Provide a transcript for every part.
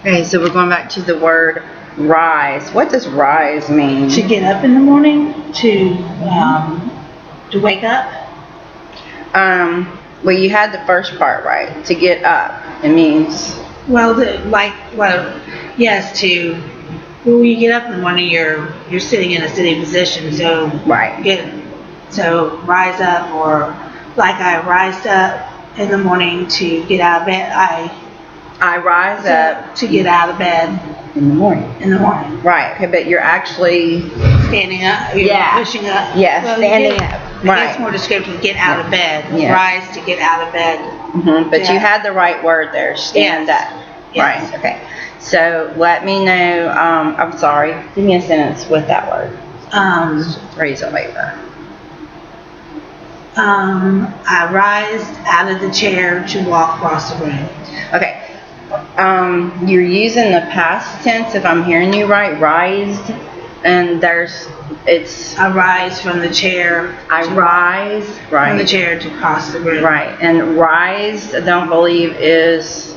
Okay, so we're going back to the word rise. What does rise mean? To get up in the morning, to wake up. Well, you had the first part right. To get up. It means. Yes, when you get up in the morning, you're sitting in a sitting position. So right. Rise up, or like I rise up in the morning to get out of bed. I rise up to get out of bed in the morning. Right. Okay, but you're actually standing up. You're pushing up. Yes, standing up. Right. It's more descriptive. Get out of bed. Yeah. Rise to get out of bed. Mm-hmm. But you had the right word there. Stand up. Yes. Right. Okay. So let me know. I'm sorry. Give me a sentence with that word. Raise it later. I rise out of the chair to walk across the room. Okay. You're using the past tense, if I'm hearing you right, rised, and it's I rise from the chair. I rise from the chair to cross the room. Right, and rise, I don't believe is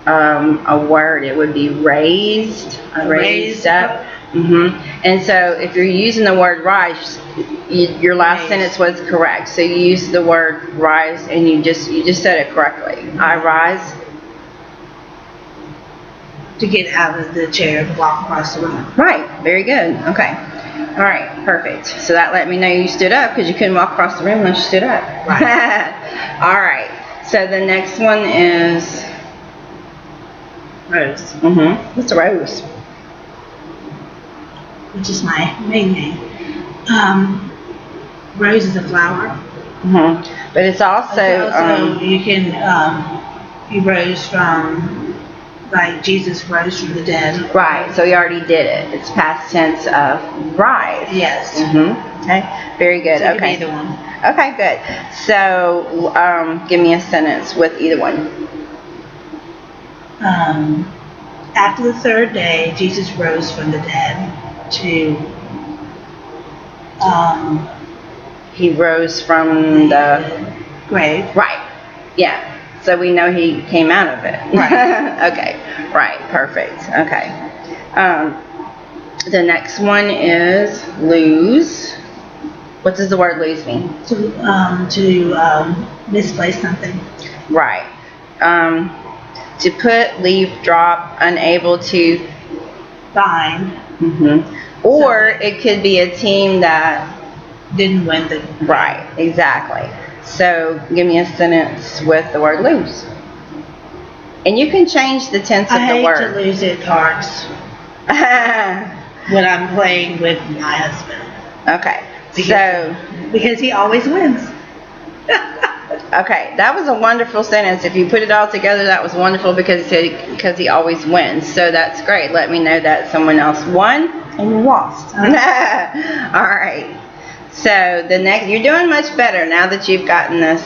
a word. It would be raised. Raised up. And so if you're using the word rise, your last sentence was correct. So you used the word rise, and you just said it correctly. I rise to get out of the chair to walk across the room. Right. Very good. Okay. All right. Perfect. So that let me know you stood up, because you couldn't walk across the room unless you stood up. Right. All right. So the next one is Rose. What's a rose? Which is my main name. Rose is a flower. But it's also you can you rose from. Like Jesus rose from the dead. Right, so you already did it. It's past tense of rise. Yes. Okay, very good. So okay. Either one. Okay, good. So, give me a sentence with either one. After the third day, Jesus rose from the dead to. He rose from the grave. Right. Yeah. So we know he came out of it. Right. Okay. Right. Perfect. Okay. The next one is lose. What does the word lose mean? To misplace something. Right. To put, leave, drop, unable to find. Or it could be a team that didn't win the. Right. Exactly. So give me a sentence with the word lose. And you can change the tense of the word. I hate to lose at cards when I'm playing with my husband. Okay. Because he always wins. Okay, that was a wonderful sentence. If you put it all together, that was wonderful because he always wins. So that's great. Let me know that someone else won and you lost. All right. So the next, you're doing much better now that you've gotten this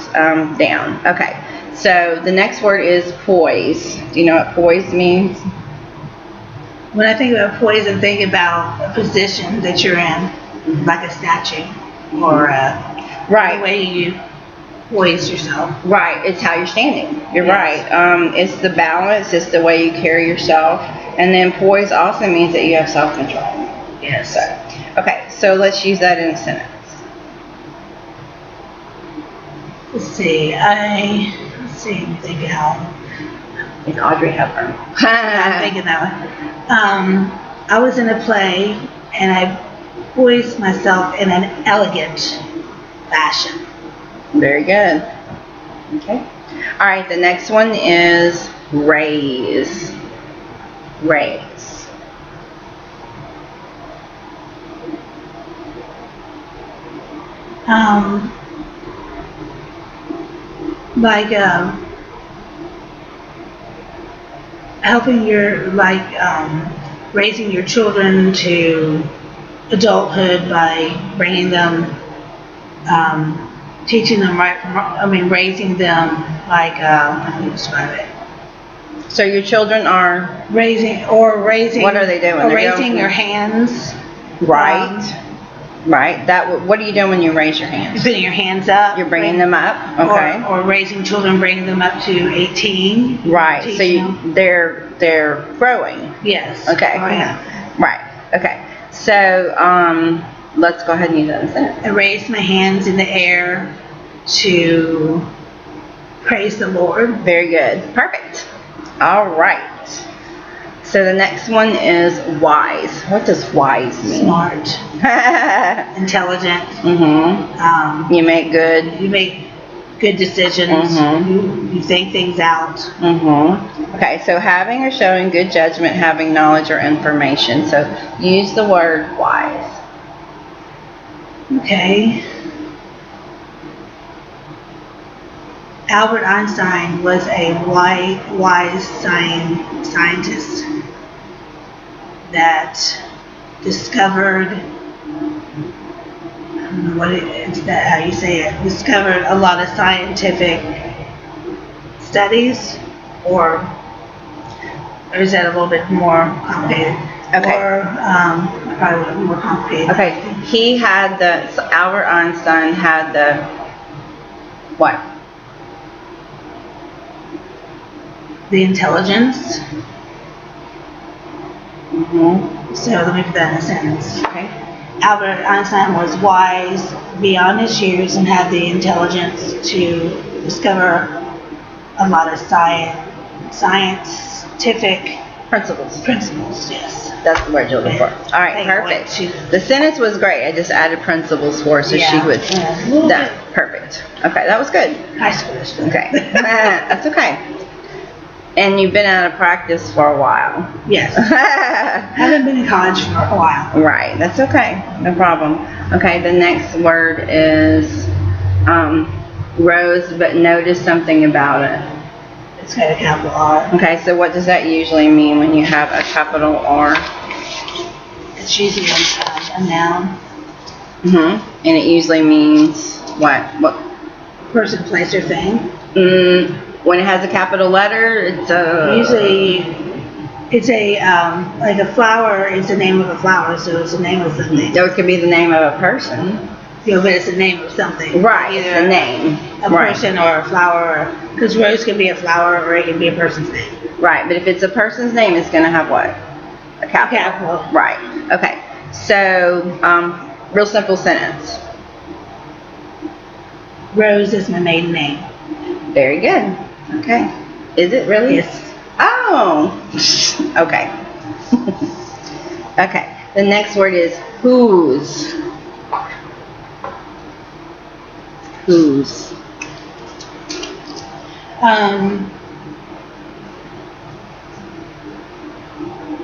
down. Okay. So the next word is poise. Do you know what poise means? When I think about poise, I think about a position that you're in, like a statue, or the way you poise yourself. Right. It's how you're standing. You're right. It's the balance. It's the way you carry yourself. And then poise also means that you have self-control. Yes. Okay. So let's use that in a sentence. Let's see. Think how. It's Audrey Hepburn. I'm thinking that one. I was in a play and I poised myself in an elegant fashion. Very good. Okay. All right. The next one is raise. Raise. Helping raising your children to adulthood by bringing them, teaching them raising them how do you describe it? So your children are raising. What are they doing? Raising your hands. Right. Right. What are you doing when you raise your hands? You're putting your hands up. You're bringing them up. Okay. Or raising children, bringing them up to 18. Right. So Teaching them. they're growing. Yes. Okay. Growing up. Right. Okay. So let's go ahead and use that in a sentence. I raise my hands in the air to praise the Lord. Very good. Perfect. All right. So the next one is wise. What does wise mean? Smart. Intelligent. Mm-hmm. You make good. You make good decisions. Mhm. You think things out. Mm-hmm. Okay, so having or showing good judgment, having knowledge or information. So use the word wise. Okay. Albert Einstein was a wise scientist that discovered, I don't know what is that, how you say it, discovered a lot of scientific studies, or is that a little bit more complicated? Okay. Or probably a little more complicated. Okay, Albert Einstein had the, what? The intelligence. Mm-hmm. So let me put that in a sentence. Okay. Albert Einstein was wise beyond his years and had the intelligence to discover a lot of scientific Principles. Yes. That's the word you're looking for. All right, perfect. The sentence was great. I just added principles for her so she would. That perfect. Okay, that was good. High school stuff. Okay, that's okay. And you've been out of practice for a while. Yes. Haven't been in college for a while. Right, that's okay. No problem. Okay, the next word is rose, but notice something about it. It's got a capital R. Okay, so what does that usually mean when you have a capital R? It's usually a noun. Mm-hmm. And it usually means what? What? Person, place, or thing. When it has a capital letter, it's a... Usually, it's a, like a flower, it's the name of a flower, so it's the name of something. So it could be the name of a person. Yeah, but it's the name of something. Right, Either it's a name. A person or a flower, because rose can be a flower or it can be a person's name. Right, but if it's a person's name, it's going to have what? A capital. A capital. Right. Okay. So, real simple sentence. Rose is my maiden name. Very good. Okay. Is it really? Yes. Oh. Okay. Okay. The next word is whose. Whose.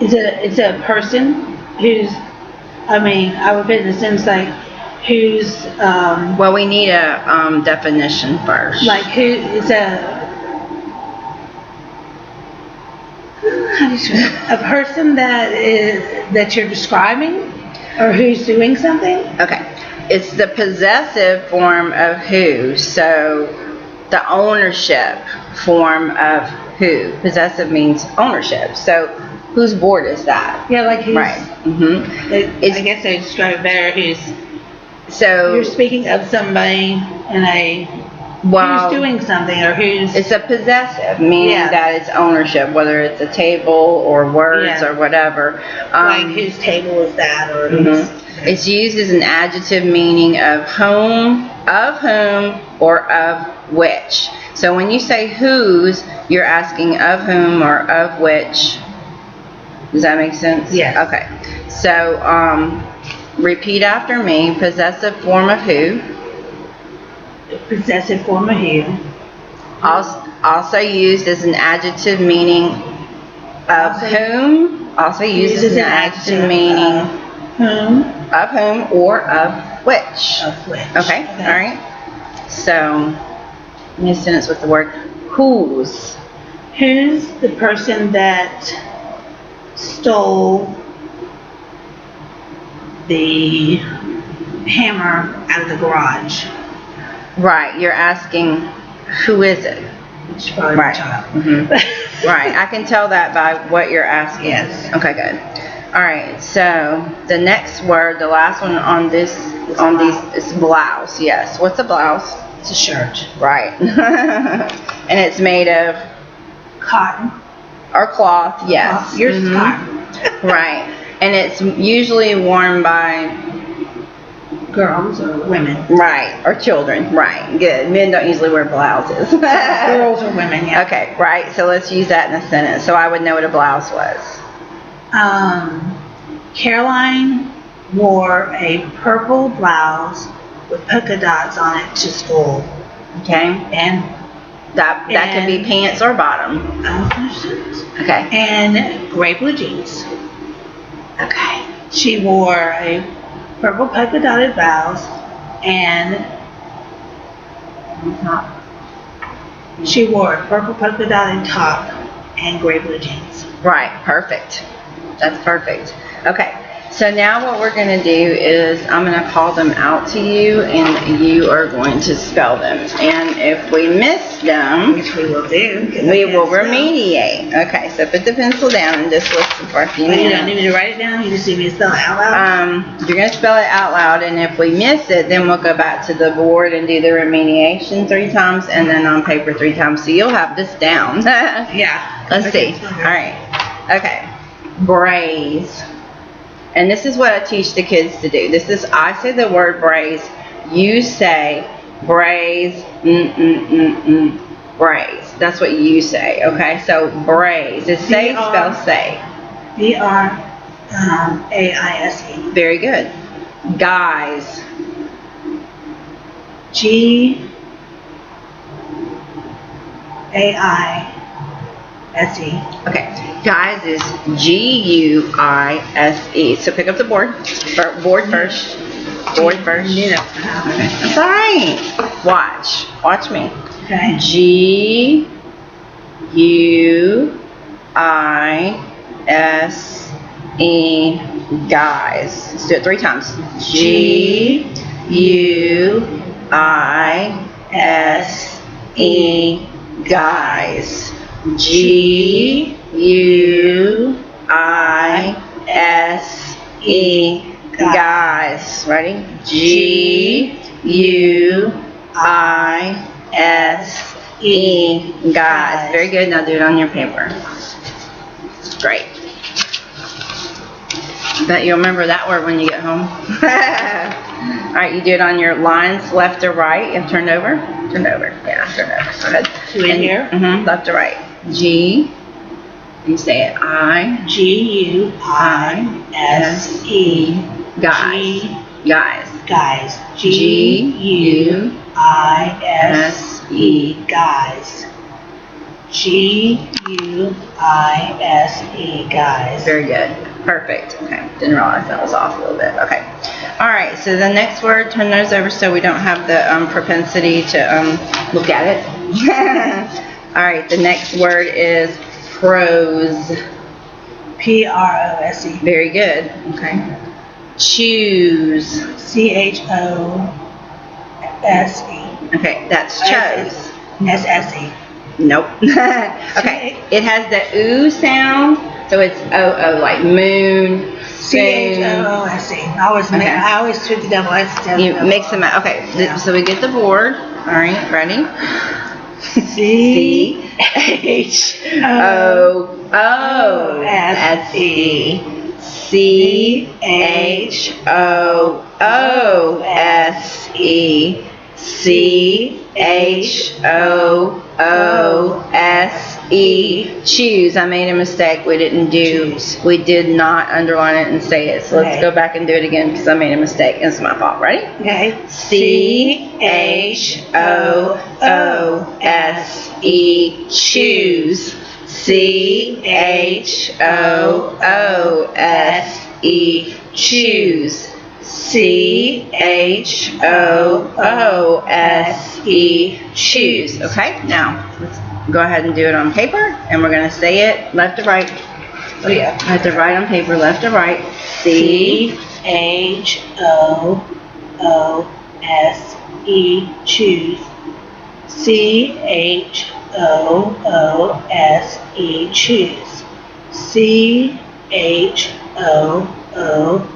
It's a person who's, I would put it in a sense like who's, Well, we need a definition first. like who is a person that you're describing, or who's doing something. Okay. It's the possessive form of who. So the ownership form of who. Possessive means ownership. So whose board is that? Yeah, like who's. Right. Mm-hmm. I guess they describe it better. Who's. So You're speaking of somebody in a. Well, who's doing something, or who's. it's a possessive, meaning Yeah. that it's ownership, whether it's a table or words Yeah. or whatever. Like whose table is that, or who's. It's used as an adjective meaning of whom, or of which. So when you say whose, you're asking of whom or of which. Does that make sense? Yes. Okay. So, repeat after me. Possessive form of who. Possessive form of who. Also used as an adjective meaning of whom. Also used as an adjective meaning Whom. of whom or of which. Of which. Okay. All right. So, give me a sentence with the word whose. Who's the person that stole the hammer out of the garage? Right. You're asking who is it? It's probably Right. my child. Mhm. Right. I can tell that by what you're asking. Yes. Okay, good. Alright, so the next word, the last one on these is blouse. Yes. What's a blouse? It's a shirt. Right. And it's made of Cotton. or cloth. Yes. Cloth. Yours is Mhm. cotton. Right. And it's usually worn by Girls or women. right or children. Right. Good. Men don't usually wear blouses. Girls or women, yeah. Okay. Right. So let's use that in a sentence. So I would know what a blouse was. Caroline wore a purple blouse with polka dots on it to school. Okay. And That could be And- pants or bottom. Okay. and gray blue jeans. Okay. She wore a purple polka dotted blouse and she wore a purple polka dotted top and gray blue jeans. Right. Perfect. That's perfect. Okay. So now what we're going to do is I'm going to call them out to you and you are going to spell them. And if we miss them, Which we will do. 'cause I we can't will spell. remediate. Okay. So put the pencil down and just listen for a few But you don't minutes. need me to write it down, you just need me to spell it out loud? You're going to spell it out loud, and if we miss it, then we'll go back to the board and do the remediation 3 times, and then on paper 3 times. So you'll have this down. Yeah. Let's Okay, see. so All right. Okay. Braise. And this is what I teach the kids to do. I say the word braise. You say braise. Braise. That's what you say. Okay. So braise. It's say, B-R- spell say. B-R-A-I-S-E. Very good. Guys. G-A-I-S-E. Okay. Guys is G-U-I-S-E. So pick up the board. Board first. Board first. You know. Okay. That's all right. Watch. Watch me. Okay. G-U-I-S-E. Guys. Let's do it 3 times. G-U-I-S-E. Guys. G-U-I-S-E. Guys. Ready? G-U-I-S-E. Guys. Very good. Now do it on your paper. Great. Bet you'll remember that word when you get home. Alright, you do it on your lines, left or right. You have turned over? Turned over. Yeah, turned over. Go ahead. Do it here? Mm-hmm, left to right. G. You say it. I. G-U-I-S-E. Guys. G- Guys. Guys. G-U-I-S-E. G-U-I-S-E. Guys. G-U-I-S-E. Guys. Very good. Perfect. Okay. Didn't realize that was off a little bit. Okay. Alright, so the next word, turn those over so we don't have the propensity to look at it. Alright, the next word is prose. P-R-O-S-E. Very good. Okay. Choose. C-H-O-S-E. Okay, that's chose. S-S-E. Nope. Okay, it has the oo sound, so it's O-O, like moon, spoon. C-H-O-O-S-E. I always took the double S. You mix them out. Okay, so we get the board. Alright, ready? C-H-O-O-S-E. C-H-O-O-S-E. C-H-O-O-S-E. Choose. I made a mistake. We did not underline it and say it. So let's Okay. go back and do it again because I made a mistake. It's my fault. Ready? Okay. C-H-O-O-S-E. Choose. C-H-O-O-S-E. Choose. C-H-O-O-S-E. Choose. Okay, now let's go ahead and do it on paper, and we're going to say it left to right. Oh yeah. Left to right on paper, left to right. C-H-O-O-S-E. Choose. C-H-O-O-S-E. Choose. C-H-O-O-S-E. C-H-O-O-S-E,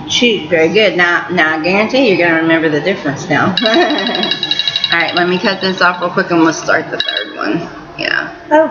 choose. Very good. Now I guarantee you're going to remember the difference now. All right, let me cut this off real quick and we'll start the third one. Yeah. Oh.